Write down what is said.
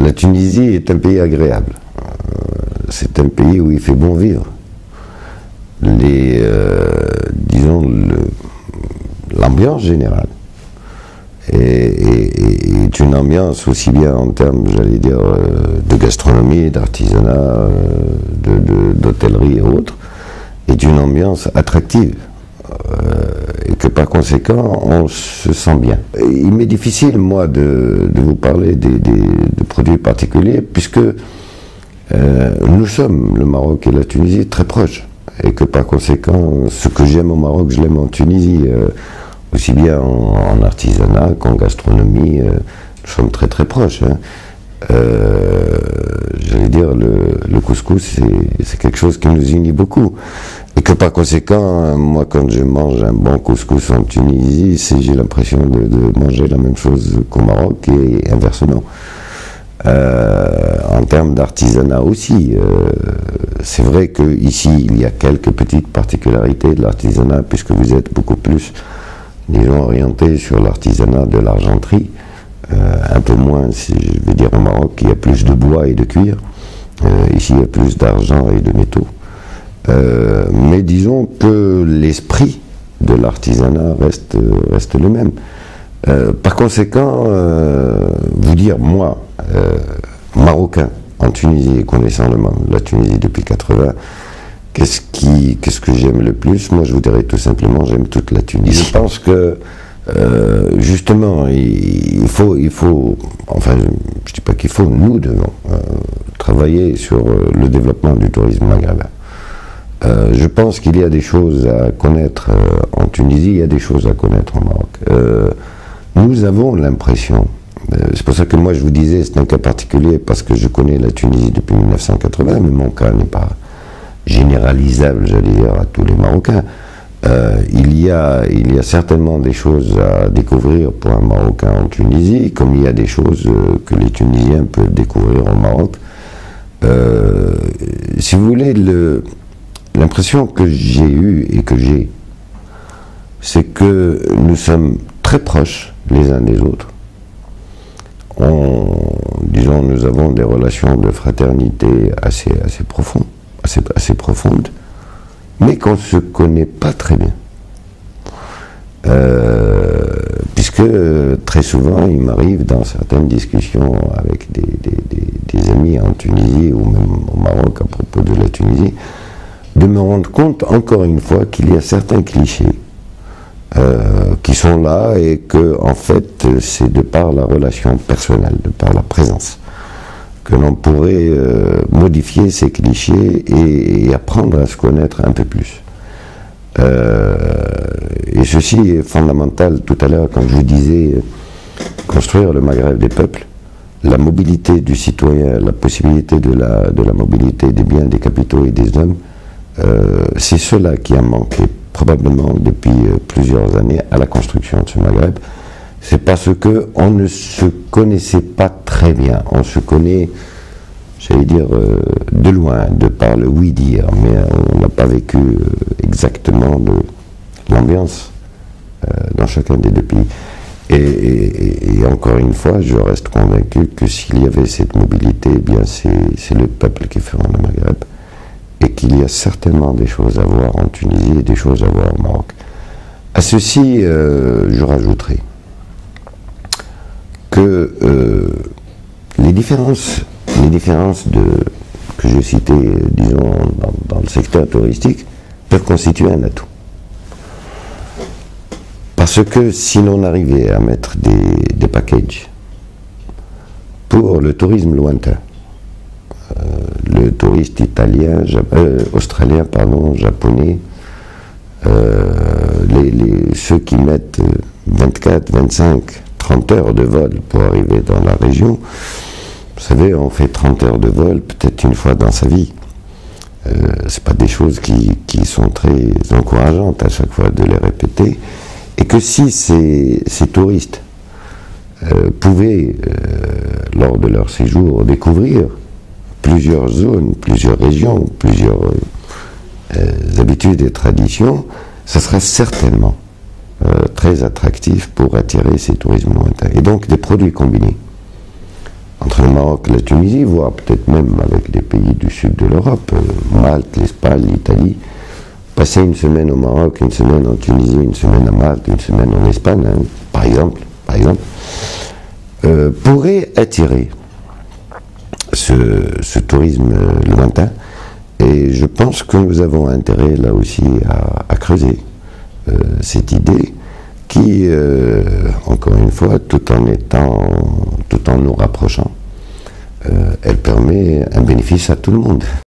La Tunisie est un pays agréable. C'est un pays où il fait bon vivre. Disons, l'ambiance générale est une ambiance aussi bien en termes, j'allais dire, de gastronomie, d'artisanat, d'hôtellerie et autres, est une ambiance attractive. Et que par conséquent, on se sent bien. Il m'est difficile, moi, de vous parler de produits particuliers, puisque nous sommes, le Maroc et la Tunisie, très proches. Et que par conséquent, ce que j'aime au Maroc, je l'aime en Tunisie, aussi bien en artisanat qu'en gastronomie, nous sommes très très proches. Hein. J'allais dire, le couscous, c'est quelque chose qui nous unit beaucoup. Et que par conséquent, moi, quand je mange un bon couscous en Tunisie, j'ai l'impression de manger la même chose qu'au Maroc et inversement. En termes d'artisanat aussi, c'est vrai qu'ici, il y a quelques petites particularités de l'artisanat, puisque vous êtes beaucoup plus, disons, orienté sur l'artisanat de l'argenterie. Un peu moins, si je vais dire au Maroc, il y a plus de bois et de cuir. Ici, il y a plus d'argent et de métaux. Mais disons que l'esprit de l'artisanat reste le même. Par conséquent, vous dire, moi, Marocain, en Tunisie, connaissant la Tunisie depuis 80, qu'est-ce que j'aime le plus? Moi, je vous dirais tout simplement, j'aime toute la Tunisie. Je pense que, justement, il faut, enfin, je ne dis pas qu'il faut, nous devons travailler sur le développement du tourisme maghrébin. Je pense qu'il y a des choses à connaître en Tunisie, il y a des choses à connaître au Maroc. Nous avons l'impression, c'est pour ça que moi je vous disais, c'est un cas particulier parce que je connais la Tunisie depuis 1980, mais mon cas n'est pas généralisable, j'allais dire, à tous les Marocains. Il y a certainement des choses à découvrir pour un Marocain en Tunisie, comme il y a des choses que les Tunisiens peuvent découvrir au Maroc. Si vous voulez, l'impression que j'ai eue et que j'ai, c'est que nous sommes très proches les uns des autres. Disons, nous avons des relations de fraternité assez profondes, mais qu'on ne se connaît pas très bien. Puisque très souvent, il m'arrive dans certaines discussions avec des amis en Tunisie ou même au Maroc à propos de la Tunisie, de me rendre compte, encore une fois, qu'il y a certains clichés qui sont là et que, en fait, c'est de par la relation personnelle, de par la présence, que l'on pourrait modifier ces clichés et apprendre à se connaître un peu plus. Et ceci est fondamental. Tout à l'heure, quand je vous disais construire le Maghreb des peuples, la mobilité du citoyen, la possibilité de la mobilité des biens, des capitaux et des hommes, c'est cela qui a manqué probablement depuis plusieurs années à la construction de ce Maghreb. C'est parce qu'on ne se connaissait pas très bien. On se connaît, j'allais dire, de loin, de par le oui-dire, mais on n'a pas vécu exactement l'ambiance dans chacun des deux pays. Et encore une fois, je reste convaincu que s'il y avait cette mobilité, eh bien c'est le peuple qui fera le Maghreb, et qu'il y a certainement des choses à voir en Tunisie et des choses à voir au Maroc. À ceci, je rajouterai que les différences que je citais, disons, dans le secteur touristique, peuvent constituer un atout. Parce que si l'on arrivait à mettre des packages pour le tourisme lointain, le touriste italien, australien, pardon, japonais, ceux qui mettent 24, 25, 30 heures de vol pour arriver dans la région, vous savez, on fait 30 heures de vol peut-être une fois dans sa vie. C'est pas des choses qui sont très encourageantes à chaque fois de les répéter. Et que si ces touristes pouvaient, lors de leur séjour, découvrir plusieurs zones, plusieurs régions, plusieurs habitudes et traditions, ça serait certainement très attractif pour attirer ces tourismes lointains. Et donc des produits combinés entre le Maroc et la Tunisie, voire peut-être même avec les pays du sud de l'Europe, Malte, l'Espagne, l'Italie. Passer une semaine au Maroc, une semaine en Tunisie, une semaine à Malte, une semaine en Espagne, hein, par exemple, pourrait attirer ce tourisme lointain. Et je pense que nous avons intérêt là aussi à creuser cette idée qui, encore une fois, tout en nous rapprochant, elle permet un bénéfice à tout le monde.